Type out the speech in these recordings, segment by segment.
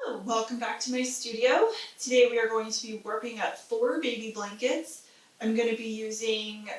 Hello, welcome back to my studio. Today we are going to be warping up 4 baby blankets. I'm going to be using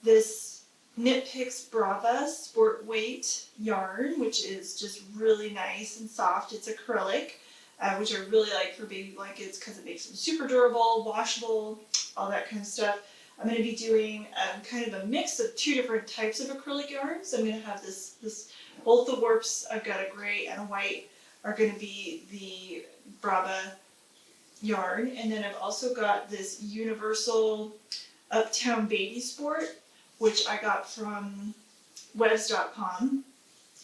this Knit Picks Brava Sport Weight yarn, which is just really nice and soft. It's acrylic, which I really like for baby blankets because it makes them super durable, washable, all that kind of stuff. I'm going to be doing kind of a mix of 2 different types of acrylic yarns. I'm going to have both the warps. I've got a gray and a white are going to be the Brava yarn, and then I've also got this Universal Uptown Baby Sport, which I got from webs.com.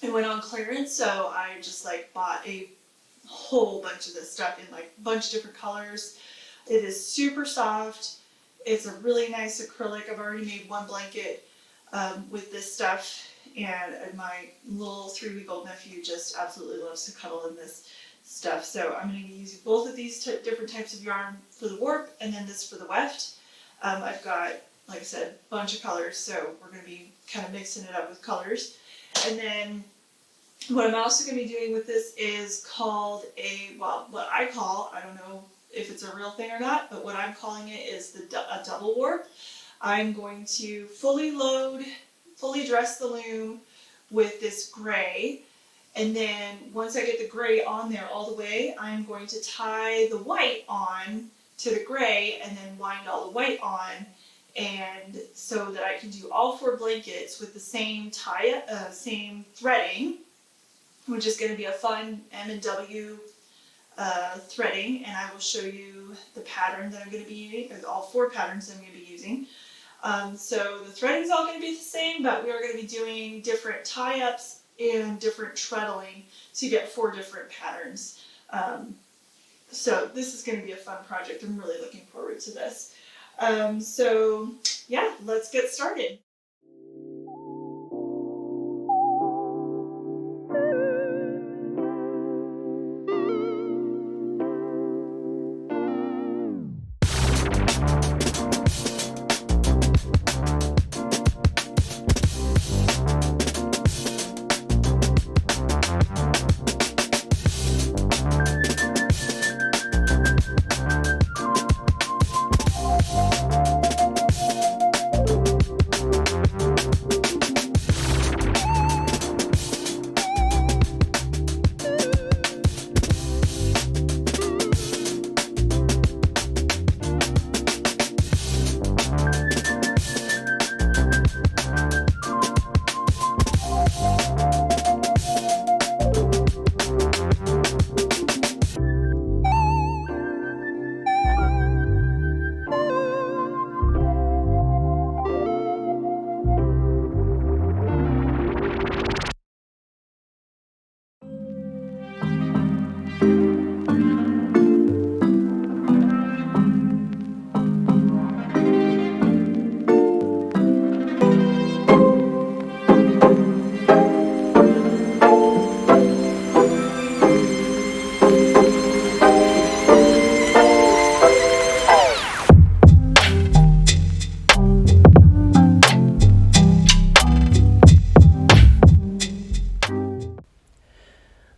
It went on clearance, so I just bought a whole bunch of this stuff in a bunch of different colors. It is super soft. It's a really nice acrylic. I've already made one blanket with this stuff, and my little 3-week-old nephew just absolutely loves to cuddle in this stuff. So I'm going to be using both of these different types of yarn for the warp, and then this for the weft. I've got, like I said, a bunch of colors, so we're going to be kind of mixing it up with colors. And then what I'm also going to be doing with this is called what I call, I don't know if it's a real thing or not, but what I'm calling it is a double warp. I'm going to fully dress the loom with this gray, and then once I get the gray on there all the way, I'm going to tie the white on to the gray and then wind all the white on, and so that I can do all 4 blankets with the same same threading, which is going to be a fun M&W threading, and I will show you the pattern that I'm going to be using, or all 4 patterns I'm going to be using. So the threading is all going to be the same, but we are going to be doing different tie-ups and different treadling to get 4 different patterns. So this is going to be a fun project. I'm really looking forward to this. So yeah, let's get started.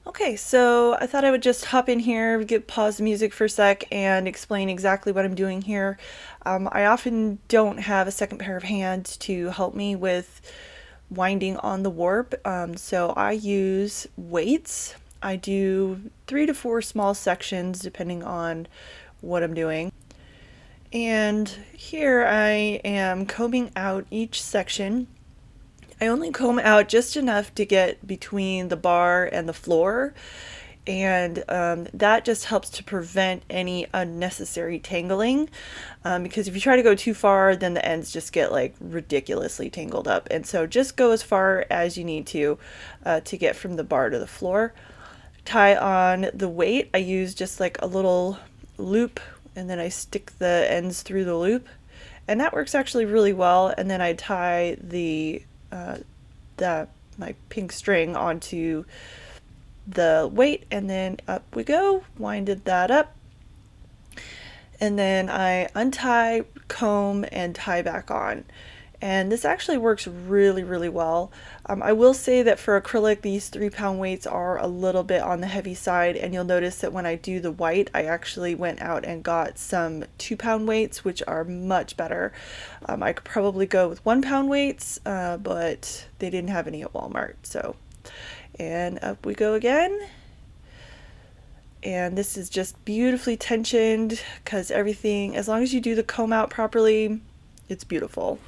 Okay, so I thought I would just hop in here, pause the music for a sec, and explain exactly what I'm doing here. I often don't have a second pair of hands to help me with winding on the warp, so I use weights. I do 3 to 4 small sections depending on what I'm doing. And here I am combing out each section. I only comb out just enough to get between the bar and the floor, and that just helps to prevent any unnecessary tangling, because if you try to go too far, then the ends just get ridiculously tangled up. And so just go as far as you need to get from the bar to the floor. Tie on the weight. I use just a little loop, and then I stick the ends through the loop, and that works actually really well. And then I tie my pink string onto the weight, and then up we go. Winded that up, and then I untie, comb, and tie back on. And this actually works really, really well. I will say that for acrylic, these 3 pound weights are a little bit on the heavy side, and you'll notice that when I do the white, I actually went out and got some 2 pound weights, which are much better. I could probably go with 1 pound weights, but they didn't have any at Walmart. So, and up we go again. And this is just beautifully tensioned because everything, as long as you do the comb out properly, it's beautiful.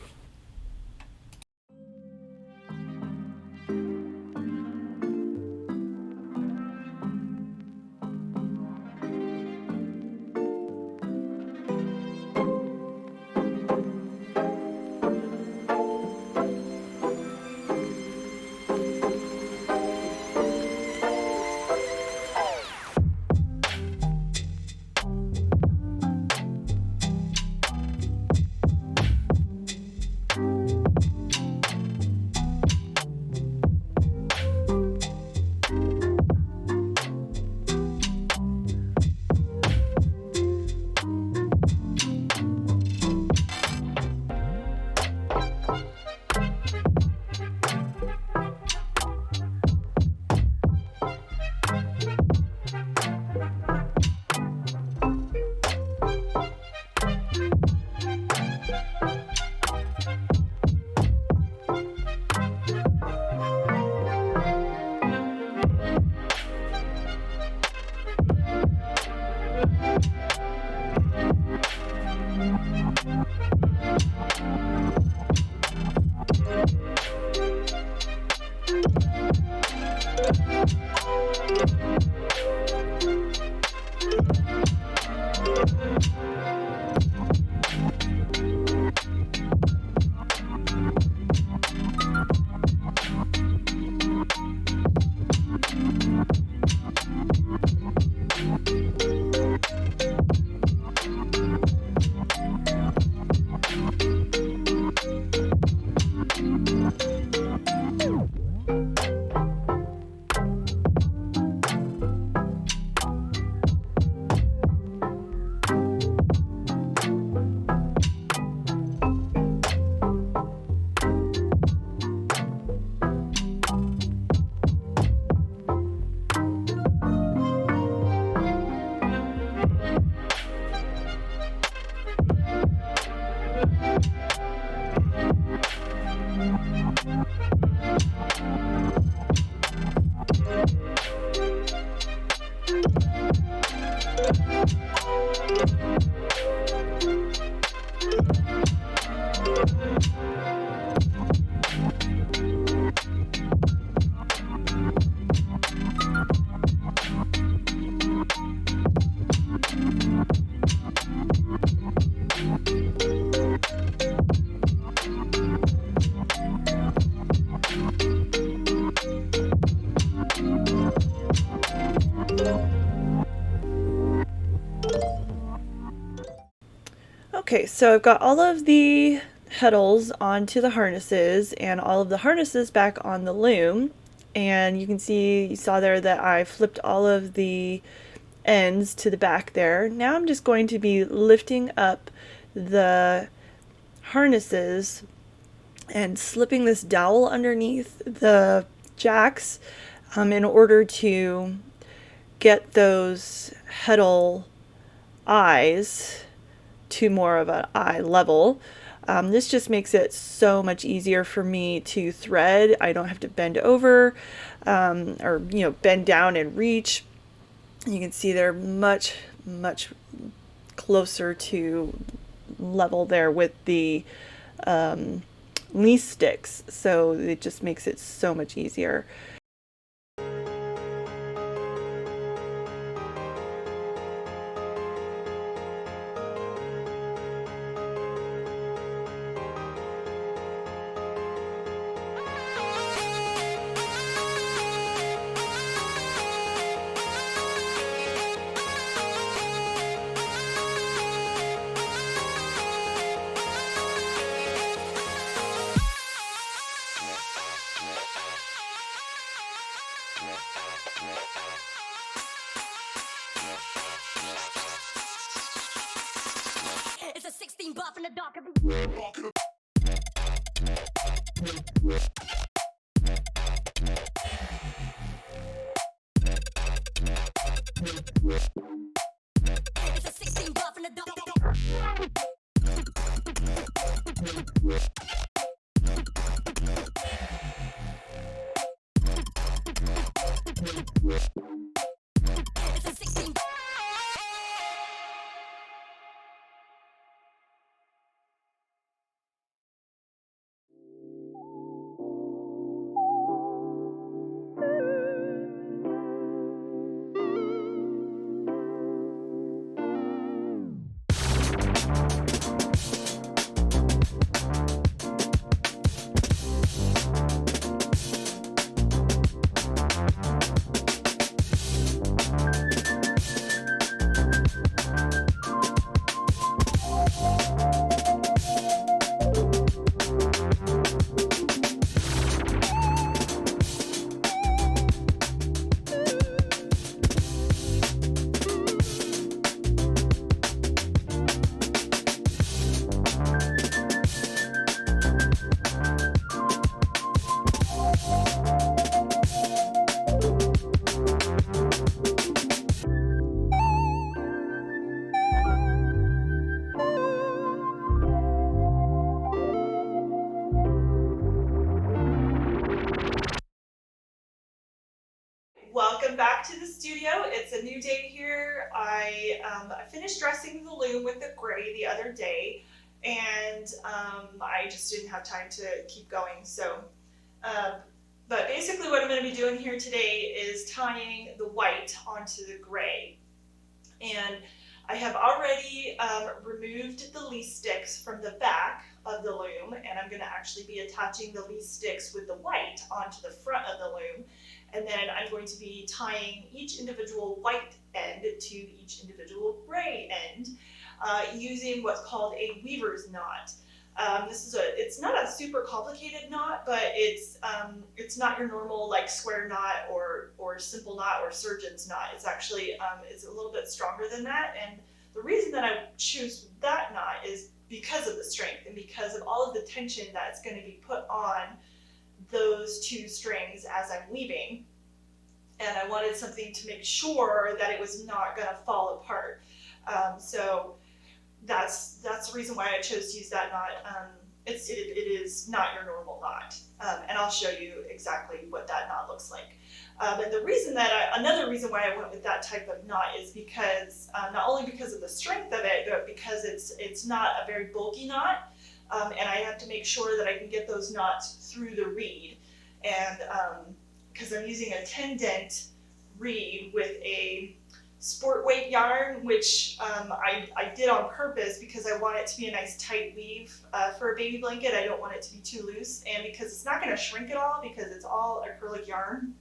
Okay, so I've got all of the heddles onto the harnesses and all of the harnesses back on the loom. And you can see, you saw there that I flipped all of the ends to the back there. Now I'm just going to be lifting up the harnesses and slipping this dowel underneath the jacks in order to get those heddle eyes to more of an eye level. This just makes it so much easier for me to thread. I don't have to bend over or bend down and reach. You can see they're much closer to level there with the leaf sticks, so it just makes it so much easier. It's a 16 buff in the dark of the Welcome back to the studio. It's a new day here. I finished dressing the loom with the gray the other day, and I just didn't have time to keep going. So, but basically what I'm going to be doing here today is tying the white onto the gray. And I have already removed the leaf sticks from the back of the loom, and I'm going to actually be attaching the leaf sticks with the white onto the front of the loom. And then I'm going to be tying each individual white end to each individual gray end using what's called a weaver's knot. It's not a super complicated knot, but it's not your normal like square knot or simple knot or surgeon's knot. It's actually it's a little bit stronger than that. And the reason that I choose that knot is because of the strength and because of all of the tension that's going to be put on those two strings as I'm weaving. And I wanted something to make sure that it was not going to fall apart. So that's the reason why I chose to use that knot. It is not your normal knot, and I'll show you exactly what that knot looks like. And another reason why I went with that type of knot is because not only because of the strength of it, but because it's not a very bulky knot, and I have to make sure that I can get those knots through the reed, and because I'm using a 10 dent reed with a sport weight yarn, which I did on purpose because I want it to be a nice tight weave for a baby blanket. I don't want it to be too loose, and because it's not going to shrink at all because it's all acrylic yarn.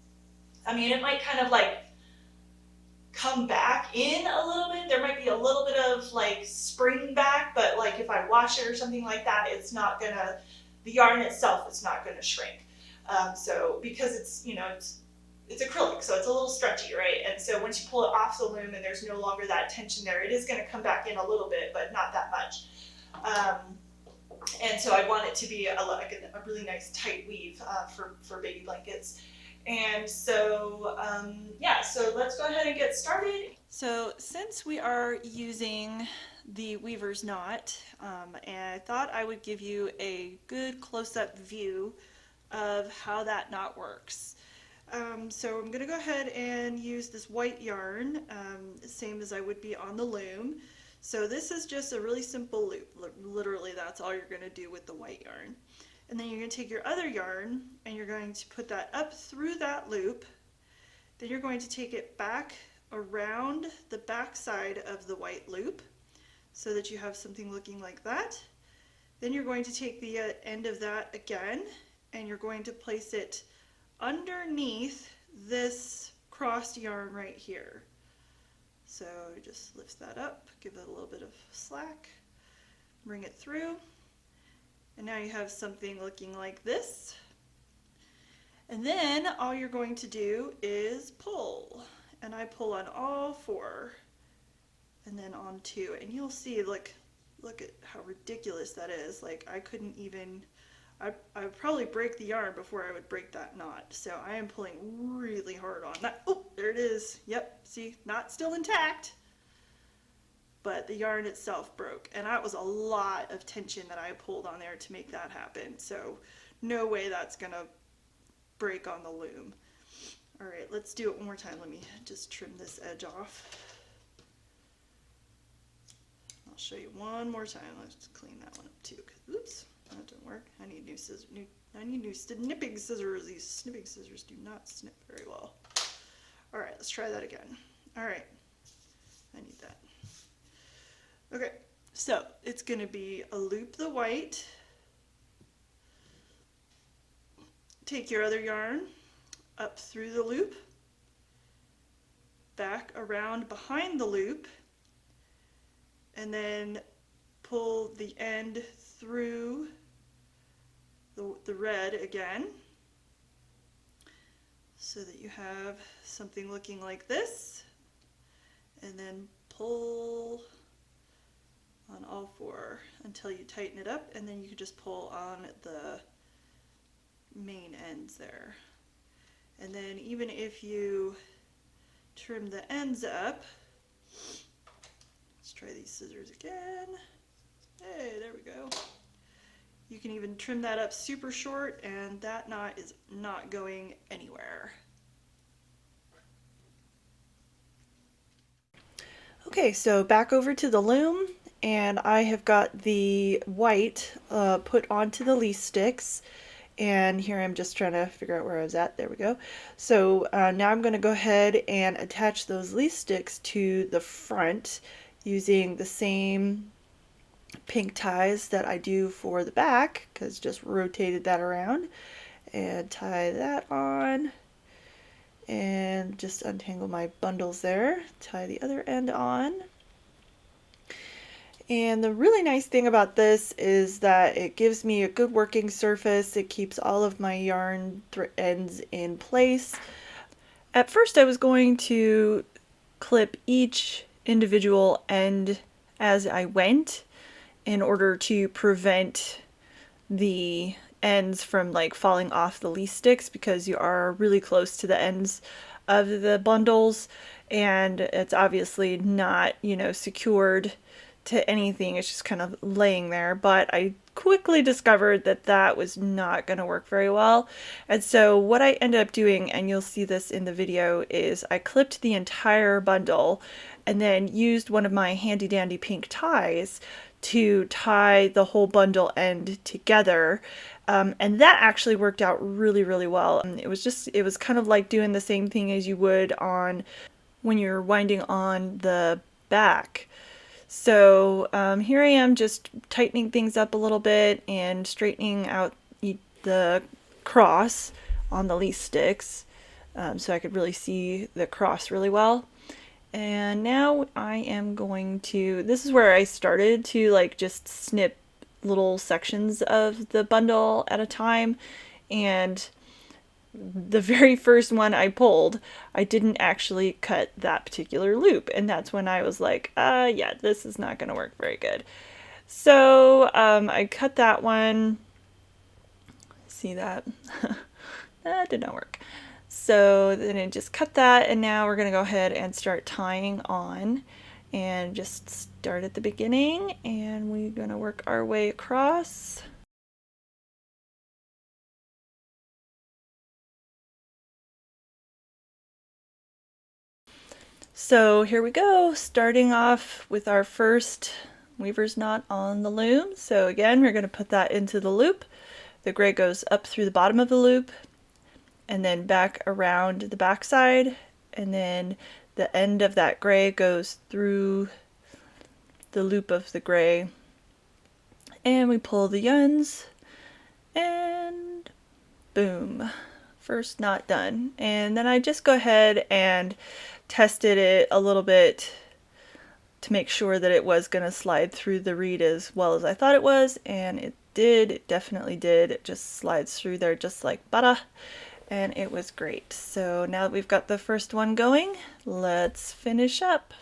I mean, it might kind of like come back in a little bit. There might be a little bit of like spring back, but like if I wash it or something like that, the yarn itself is not gonna shrink. So because it's acrylic, so it's a little stretchy, right? And so once you pull it off the loom and there's no longer that tension there, it is gonna come back in a little bit, but not that much. And so I want it to be a really nice tight weave for baby blankets. And so, so let's go ahead and get started. So since we are using the weaver's knot, and I thought I would give you a good close-up view of how that knot works. So I'm going to go ahead and use this white yarn, same as I would be on the loom. So this is just a really simple loop. Literally, that's all you're going to do with the white yarn. And then you're going to take your other yarn and you're going to put that up through that loop. Then you're going to take it back around the back side of the white loop so that you have something looking like that. Then you're going to take the end of that again and you're going to place it underneath this crossed yarn right here. So just lift that up, give it a little bit of slack, bring it through. And now you have something looking like this. And then all you're going to do is pull. And I pull on all four and then on two. And you'll see, look at how ridiculous that is. Like I couldn't even I would probably break the yarn before I would break that knot. So I am pulling really hard on that. Oh, there it is. Yep, see, knot still intact, but the yarn itself broke. And that was a lot of tension that I pulled on there to make that happen. So no way that's gonna break on the loom. All right, let's do it one more time. Let me just trim this edge off. I'll show you one more time. Let's clean that one up too. Oops, that didn't work. I need new scissors. I need new snipping scissors. These snipping scissors do not snip very well. All right, let's try that again. All right, I need that. Okay, so it's gonna be a loop the white. Take your other yarn up through the loop, back around behind the loop, and then pull the end through the red again so that you have something looking like this, and then pull on all four until you tighten it up, and then you can just pull on the main ends there. And then even if you trim the ends up, let's try these scissors again. Hey, there we go. You can even trim that up super short and that knot is not going anywhere. Okay, so back over to the loom, and I have got the white put onto the leaf sticks. And here I'm just trying to figure out where I was at. There we go. So now I'm going to go ahead and attach those leaf sticks to the front using the same pink ties that I do for the back, because just rotated that around, and tie that on and just untangle my bundles there, tie the other end on. And the really nice thing about this is that it gives me a good working surface. It keeps all of my yarn ends in place. At first I was going to clip each individual end as I went in order to prevent the ends from like falling off the leaf sticks, because you are really close to the ends of the bundles and it's obviously not, you know, secured to anything. It's just kind of laying there. But I quickly discovered that that was not going to work very well. And so what I ended up doing, and you'll see this in the video, is I clipped the entire bundle and then used one of my handy dandy pink ties to tie the whole bundle end together. And that actually worked out really, really well. It was kind of like doing the same thing as you would on when you're winding on the back. So here I am just tightening things up a little bit and straightening out the cross on the leaf sticks so I could really see the cross really well. And now I am going to, this is where I started to like just snip little sections of the bundle at a time, and the very first one I pulled, I didn't actually cut that particular loop, and that's when I was like, yeah, this is not going to work very good. So I cut that one. See that? That did not work. So then I just cut that, and now we're going to go ahead and start tying on, and just start at the beginning, and we're going to work our way across. So here we go, starting off with our first weaver's knot on the loom. So again, we're going to put that into the loop. The gray goes up through the bottom of the loop and then back around the back side, and then the end of that gray goes through the loop of the gray, and we pull the ends, and boom, first knot done. And then I just go ahead and tested it a little bit to make sure that it was going to slide through the reed as well as I thought it was, and it did. It definitely did. It just slides through there just like butter, and it was great. So now that we've got the first one going, let's finish up.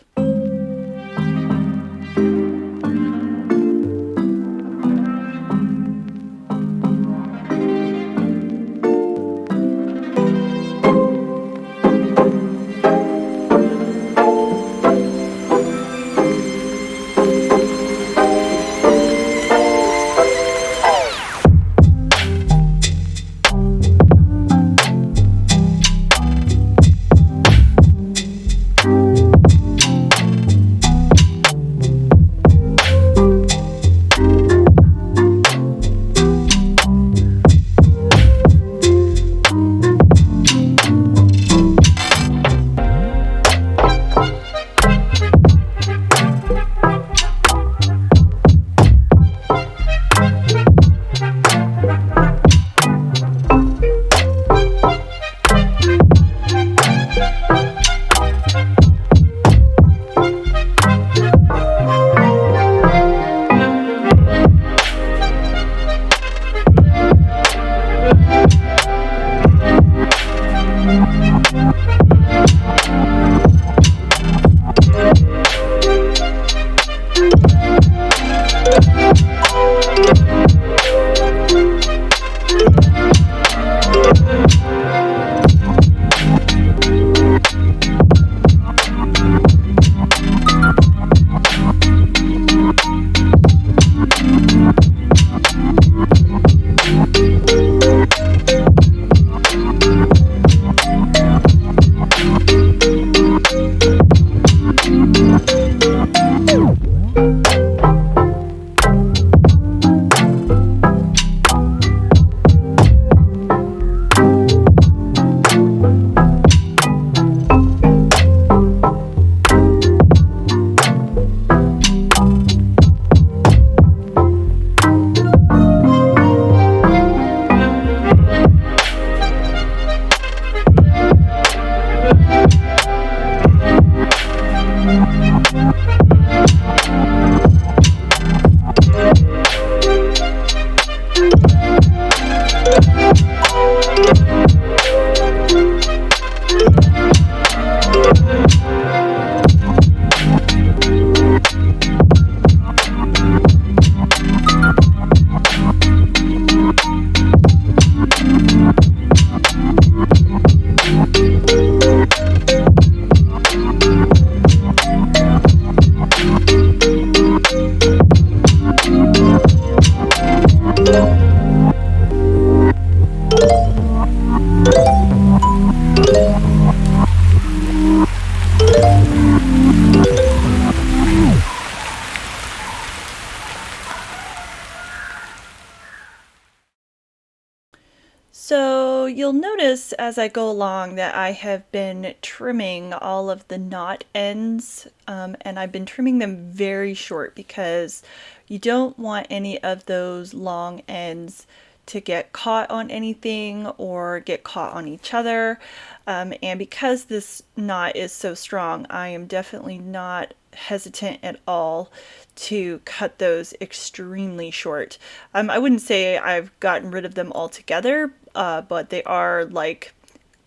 So you'll notice as I go along that I have been trimming all of the knot ends, and I've been trimming them very short because you don't want any of those long ends to get caught on anything or get caught on each other. And because this knot is so strong, I am definitely not hesitant at all to cut those extremely short. I wouldn't say I've gotten rid of them altogether, but they are like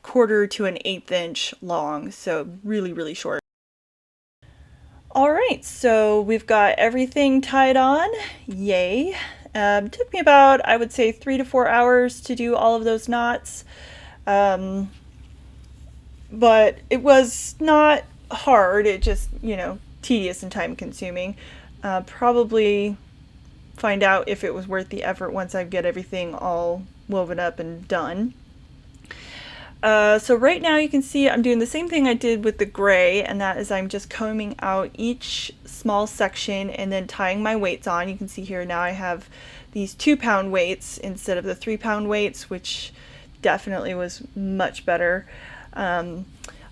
1/4 to an 1/8 inch long, so really, really short. All right, so we've got everything tied on. Yay. Took me about, I would say, 3 to 4 hours to do all of those knots. But it was not hard. It just, tedious and time consuming. Probably find out if it was worth the effort once I get everything all woven up and done. So right now you can see I'm doing the same thing I did with the gray, and that is I'm just combing out each small section and then tying my weights on. You can see here now I have these 2-pound weights instead of the 3-pound weights, which definitely was much better.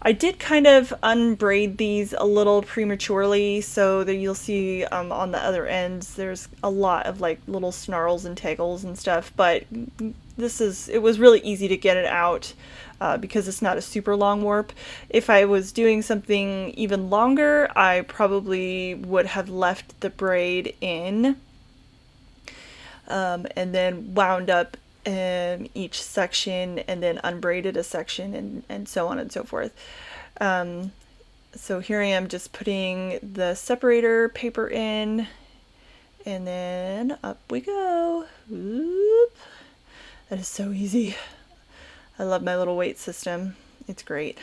I did kind of unbraid these a little prematurely, so that you'll see on the other ends there's a lot of like little snarls and taggles and stuff, but it was really easy to get it out because it's not a super long warp. If I was doing something even longer, I probably would have left the braid in and then wound up each section and then unbraided a section and so on and so forth. So here I am just putting the separator paper in, and then up we go. Whoop. That is so easy. I love my little weight system. It's great.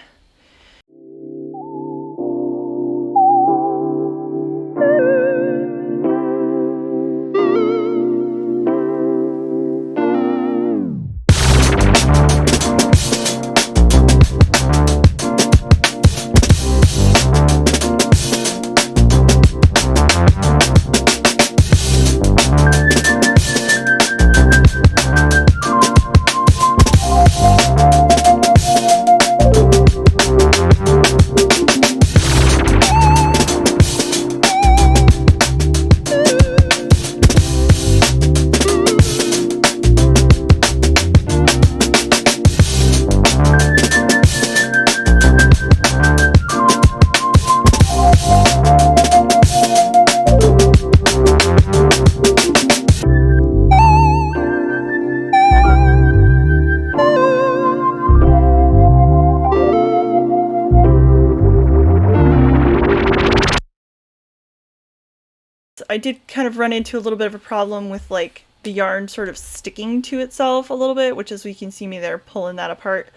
I did kind of run into a little bit of a problem with like the yarn sort of sticking to itself a little bit, which is, we can see me there pulling that apart.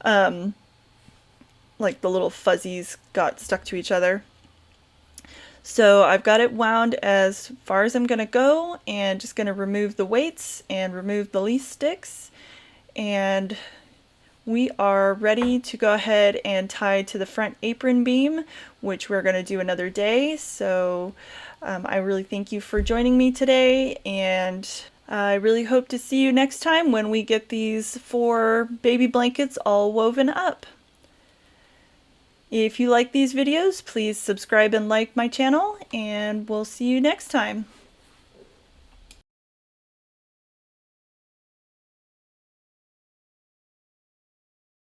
Like the little fuzzies got stuck to each other. So I've got it wound as far as I'm gonna go, and just gonna remove the weights and remove the least sticks, and we are ready to go ahead and tie to the front apron beam, which we're going to do another day. So I really thank you for joining me today, and I really hope to see you next time when we get these 4 baby blankets all woven up. If you like these videos, please subscribe and like my channel, and we'll see you next time.